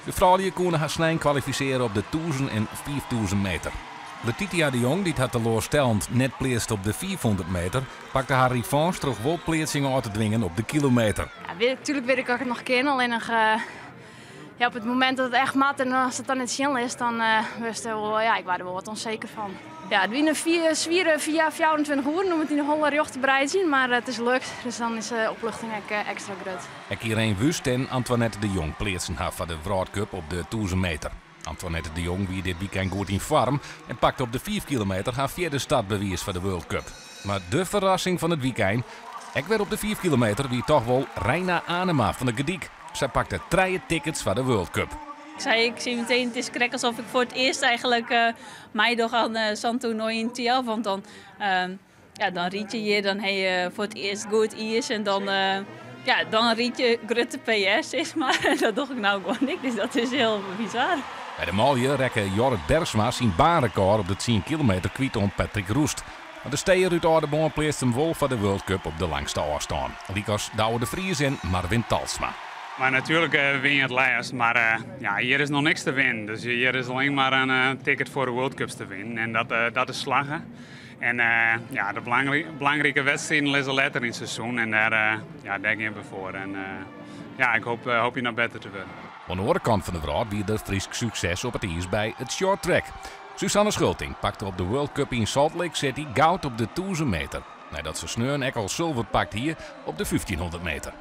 De vrouwen konden haar snel kwalificeren op de 1000 en 5000 meter. Letitia de Jong, die had teleurstellend net pleerst op de 400 meter, pakte haar revanche terug wel plaatsingen uit te dwingen op de kilometer. Ja, natuurlijk weet ik dat ik het nog ken, alleen nog op het moment dat het echt mat en als het dan niet snel is, dan wist ik wel, ik was er wel wat onzeker van. Ja, het winnen zwieren via 24 uur, om het in de holle jocht te bereid zien, maar het is lukt, dus dan is de opluchting extra groot. Irene Wust en Antoinette de Jong pleersen haar voor de World Cup op de 1000 meter. Antoinette de Jong wie dit weekend goed in vorm en pakte op de 5 kilometer haar vierde startbewijs voor de World Cup. Maar de verrassing van het weekend, ik werd op de 4 kilometer wie toch wel Reina Anema van de Gediek. Zij pakte 3 tickets voor de World Cup. Ik zie meteen, het is correct alsof ik voor het eerst eigenlijk mij toch aan zo'n toernooi in TL. Want dan, dan riet je hier, dan heb je voor het eerst goed is en dan riet je grote PS, zeg maar. En dat dacht ik nou gewoon niet, dus dat is heel bizar. Bij de malje rekken Jorrit Bergsma zijn baanrecord op de 10 kilometer kwijt om Patrick Roest. Maar de steer uit Oudenboom pleest hem wel voor de World Cup op de langste afstand. Liekers Douwe de Vries en Marvin Talsma. Maar natuurlijk win je het lijst, maar hier is nog niks te winnen. Dus hier is alleen maar een ticket voor de World Cups te winnen. En dat is slaggen. En de belangrijke wedstrijden liggen later in het seizoen. En daar denk ik voor. En ik hoop je nog beter te worden. Aan de andere kant van de wereld wie er Fries succes op het ijs bij het short track. Susanne Schulting pakte op de World Cup in Salt Lake City goud op de 1000 meter. Nadat ze sneur en al zilver pakt hier op de 1500 meter.